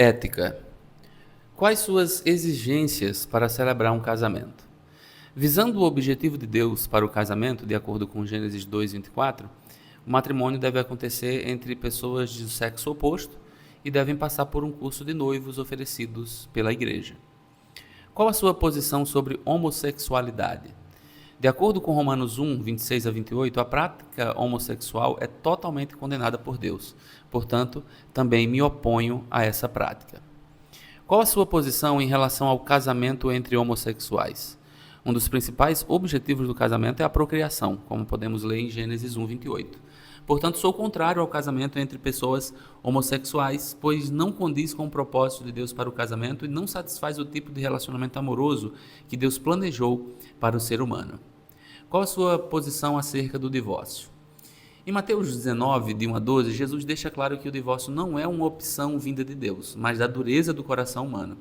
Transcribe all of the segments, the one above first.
Ética. Quais suas exigências para celebrar um casamento? Visando o objetivo de Deus para o casamento, de acordo com Gênesis 2:24, o matrimônio deve acontecer entre pessoas de sexo oposto e devem passar por um curso de noivos oferecidos pela igreja. Qual a sua posição sobre homossexualidade? De acordo com Romanos 1:26 a 28, a prática homossexual é totalmente condenada por Deus. Portanto, também me oponho a essa prática. Qual a sua posição em relação ao casamento entre homossexuais? Um dos principais objetivos do casamento é a procriação, como podemos ler em Gênesis 1:28. Portanto, sou contrário ao casamento entre pessoas homossexuais, pois não condiz com o propósito de Deus para o casamento e não satisfaz o tipo de relacionamento amoroso que Deus planejou para o ser humano. Qual a sua posição acerca do divórcio? Em Mateus 19, de 1 a 12, Jesus deixa claro que o divórcio não é uma opção vinda de Deus, mas da dureza do coração humano.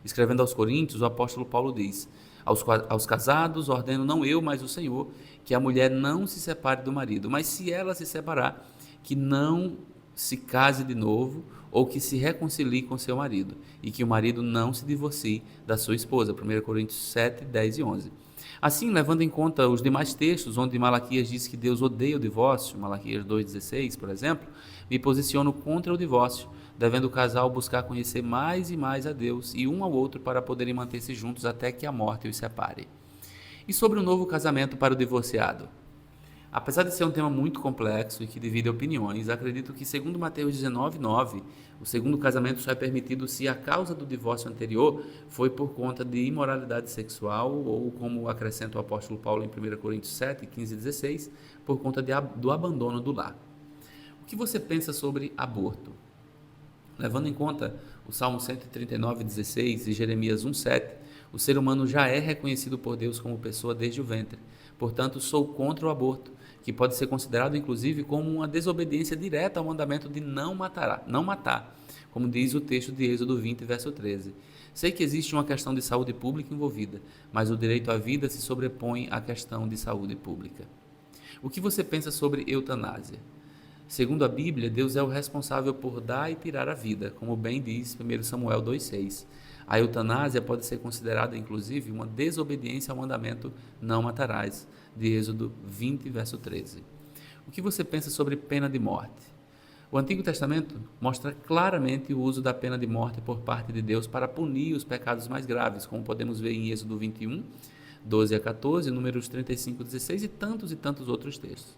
Escrevendo aos Coríntios, o apóstolo Paulo diz: aos casados ordeno não eu, mas o Senhor, que a mulher não se separe do marido, mas se ela se separar, que não se case de novo ou que se reconcilie com seu marido, e que o marido não se divorcie da sua esposa. 1 Coríntios 7, 10 e 11. Assim, levando em conta os demais textos onde Malaquias diz que Deus odeia o divórcio, Malaquias 2,16, por exemplo, me posiciono contra o divórcio, devendo o casal buscar conhecer mais e mais a Deus e um ao outro para poderem manter-se juntos até que a morte os separe. E sobre o novo casamento para o divorciado? Apesar de ser um tema muito complexo e que divide opiniões, acredito que, segundo Mateus 19:9, o segundo casamento só é permitido se a causa do divórcio anterior foi por conta de imoralidade sexual ou, como acrescenta o apóstolo Paulo em 1 Coríntios 7, 15 e 16, por conta do abandono do lar. O que você pensa sobre aborto? Levando em conta o Salmo 139:16 e Jeremias 1:7, o ser humano já é reconhecido por Deus como pessoa desde o ventre. Portanto, sou contra o aborto, que pode ser considerado inclusive como uma desobediência direta ao mandamento de não matar, como diz o texto de Êxodo 20, verso 13. Sei que existe uma questão de saúde pública envolvida, mas o direito à vida se sobrepõe à questão de saúde pública. O que você pensa sobre eutanásia? Segundo a Bíblia, Deus é o responsável por dar e tirar a vida, como bem diz 1 Samuel 2,6. A eutanásia pode ser considerada, inclusive, uma desobediência ao mandamento não matarás, de Êxodo 20, verso 13. O que você pensa sobre pena de morte? O Antigo Testamento mostra claramente o uso da pena de morte por parte de Deus para punir os pecados mais graves, como podemos ver em Êxodo 21, 12 a 14, Números 35, 16 e tantos outros textos.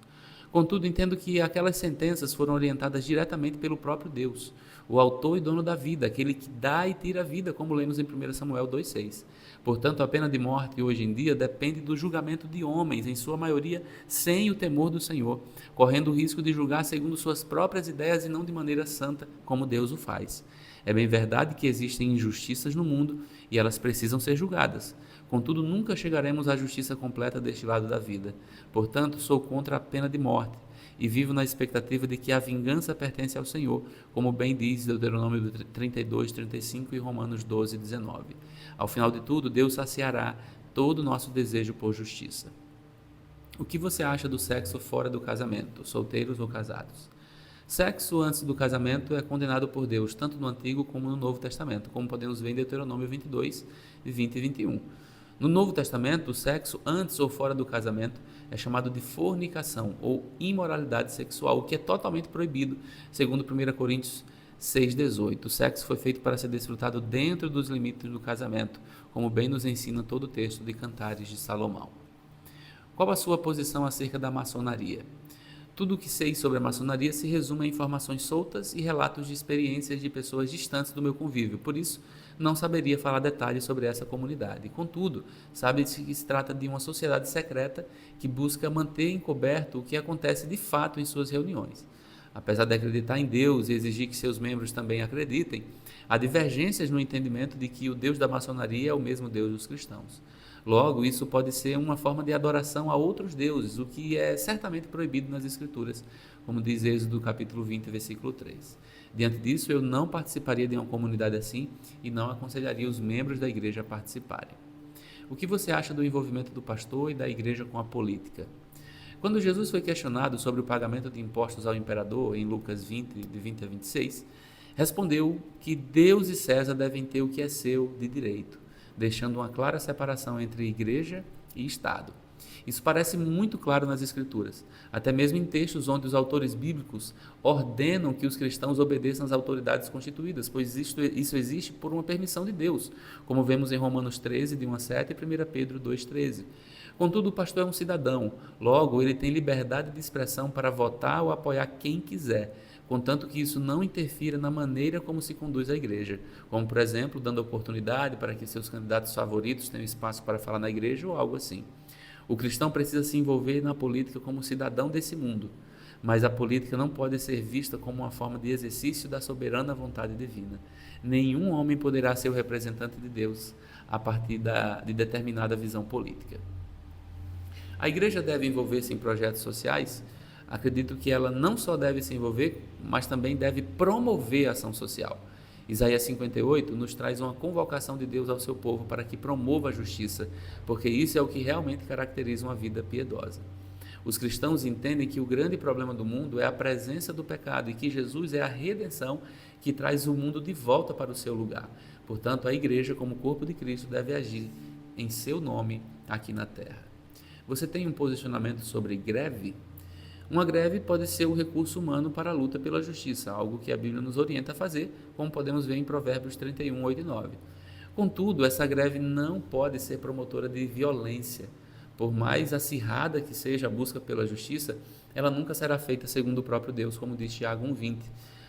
Contudo, entendo que aquelas sentenças foram orientadas diretamente pelo próprio Deus, o autor e dono da vida, aquele que dá e tira a vida, como lemos em 1 Samuel 2,6. Portanto, a pena de morte hoje em dia depende do julgamento de homens, em sua maioria sem o temor do Senhor, correndo o risco de julgar segundo suas próprias ideias e não de maneira santa, como Deus o faz. É bem verdade que existem injustiças no mundo e elas precisam ser julgadas. Contudo, nunca chegaremos à justiça completa deste lado da vida. Portanto, sou contra a pena de morte e vivo na expectativa de que a vingança pertence ao Senhor, como bem diz Deuteronômio 32, 35 e Romanos 12, 19. Ao final de tudo, Deus saciará todo o nosso desejo por justiça. O que você acha do sexo fora do casamento, solteiros ou casados? Sexo antes do casamento é condenado por Deus, tanto no Antigo como no Novo Testamento, como podemos ver em Deuteronômio 22, 20 e 21. No Novo Testamento, o sexo antes ou fora do casamento é chamado de fornicação ou imoralidade sexual, o que é totalmente proibido, segundo 1 Coríntios 6,18. O sexo foi feito para ser desfrutado dentro dos limites do casamento, como bem nos ensina todo o texto de Cantares de Salomão. Qual a sua posição acerca da maçonaria? Tudo o que sei sobre a maçonaria se resume a informações soltas e relatos de experiências de pessoas distantes do meu convívio, por isso não saberia falar detalhes sobre essa comunidade. Contudo, sabe-se que se trata de uma sociedade secreta que busca manter encoberto o que acontece de fato em suas reuniões. Apesar de acreditar em Deus e exigir que seus membros também acreditem, há divergências no entendimento de que o Deus da maçonaria é o mesmo Deus dos cristãos. Logo, isso pode ser uma forma de adoração a outros deuses, o que é certamente proibido nas Escrituras, como diz Êxodo capítulo 20, versículo 3. Diante disso, eu não participaria de uma comunidade assim e não aconselharia os membros da igreja a participarem. O que você acha do envolvimento do pastor e da igreja com a política? Quando Jesus foi questionado sobre o pagamento de impostos ao imperador, em Lucas 20, de 20 a 26, Respondeu que Deus e César devem ter o que é seu de direito, deixando uma clara separação entre igreja e Estado. Isso parece muito claro nas Escrituras, até mesmo em textos onde os autores bíblicos ordenam que os cristãos obedeçam às autoridades constituídas, pois isso existe por uma permissão de Deus, como vemos em Romanos 13, de 1 a 7 e 1 Pedro 2,13. Contudo, o pastor é um cidadão, logo ele tem liberdade de expressão para votar ou apoiar quem quiser, contanto que isso não interfira na maneira como se conduz a igreja, como, por exemplo, dando oportunidade para que seus candidatos favoritos tenham espaço para falar na igreja ou algo assim. O cristão precisa se envolver na política como cidadão desse mundo, mas a política não pode ser vista como uma forma de exercício da soberana vontade divina. Nenhum homem poderá ser o representante de Deus a partir de determinada visão política. A igreja deve envolver-se em projetos sociais? Acredito que ela não só deve se envolver, mas também deve promover a ação social. Isaías 58 nos traz uma convocação de Deus ao seu povo para que promova a justiça, porque isso é o que realmente caracteriza uma vida piedosa. Os cristãos entendem que o grande problema do mundo é a presença do pecado e que Jesus é a redenção que traz o mundo de volta para o seu lugar. Portanto, a igreja, como corpo de Cristo, deve agir em seu nome aqui na terra. Você tem um posicionamento sobre greve? Uma greve pode ser um recurso humano para a luta pela justiça, algo que a Bíblia nos orienta a fazer, como podemos ver em Provérbios 31, 8 e 9. Contudo, essa greve não pode ser promotora de violência. Por mais acirrada que seja a busca pela justiça, ela nunca será feita segundo o próprio Deus, como diz Tiago 1,20.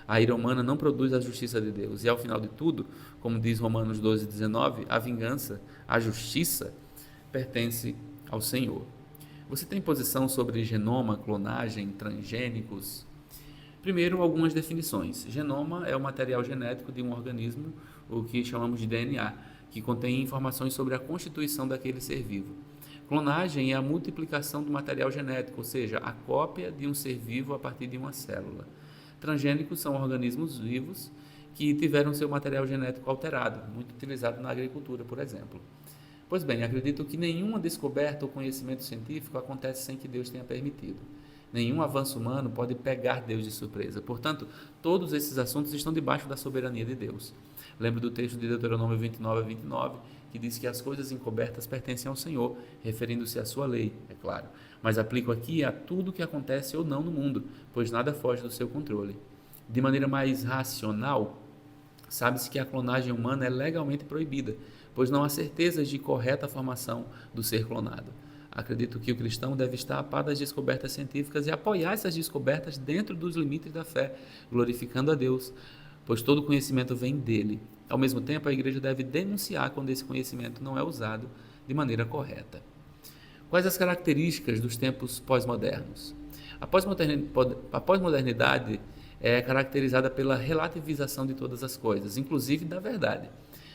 A ira humana não produz a justiça de Deus. E ao final de tudo, como diz Romanos 12, 19, a vingança, a justiça, pertence ao Senhor. Você tem posição sobre genoma, clonagem, transgênicos? Primeiro, algumas definições. Genoma é o material genético de um organismo, o que chamamos de DNA, que contém informações sobre a constituição daquele ser vivo. Clonagem é a multiplicação do material genético, ou seja, a cópia de um ser vivo a partir de uma célula. Transgênicos são organismos vivos que tiveram seu material genético alterado, muito utilizado na agricultura, por exemplo. Pois bem, acredito que nenhuma descoberta ou conhecimento científico acontece sem que Deus tenha permitido. Nenhum avanço humano pode pegar Deus de surpresa. Portanto, todos esses assuntos estão debaixo da soberania de Deus. Lembro do texto de Deuteronômio 29 a 29, que diz que as coisas encobertas pertencem ao Senhor, referindo-se à sua lei, é claro. Mas aplico aqui a tudo que acontece ou não no mundo, pois nada foge do seu controle. De maneira mais racional, sabe-se que a clonagem humana é legalmente proibida, pois não há certezas de correta formação do ser clonado. Acredito que o cristão deve estar a par das descobertas científicas e apoiar essas descobertas dentro dos limites da fé, glorificando a Deus, pois todo conhecimento vem dele. Ao mesmo tempo, a igreja deve denunciar quando esse conhecimento não é usado de maneira correta. Quais as características dos tempos pós-modernos? A pós-modernidade é caracterizada pela relativização de todas as coisas, inclusive da verdade.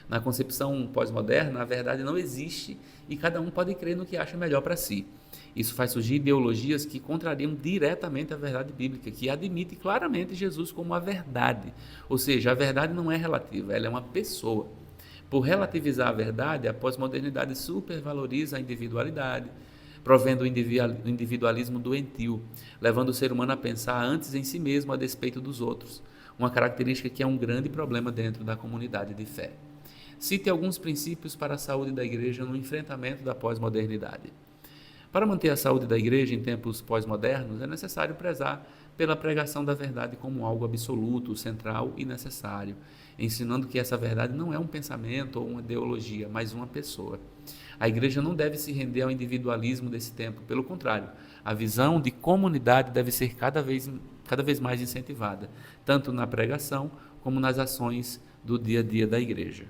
Na concepção pós-moderna, a verdade não existe e cada um pode crer no que acha melhor para si. Isso faz surgir ideologias que contrariam diretamente a verdade bíblica, que admite claramente Jesus como a verdade. Ou seja, a verdade não é relativa, ela é uma pessoa. Por relativizar a verdade, a pós-modernidade supervaloriza a individualidade, provendo o individualismo doentio, levando o ser humano a pensar antes em si mesmo a despeito dos outros, uma característica que é um grande problema dentro da comunidade de fé. Cite alguns princípios para a saúde da igreja no enfrentamento da pós-modernidade. Para manter a saúde da igreja em tempos pós-modernos, é necessário prezar pela pregação da verdade como algo absoluto, central e necessário, ensinando que essa verdade não é um pensamento ou uma ideologia, mas uma pessoa. A igreja não deve se render ao individualismo desse tempo, pelo contrário, a visão de comunidade deve ser cada vez mais incentivada, tanto na pregação como nas ações do dia a dia da igreja.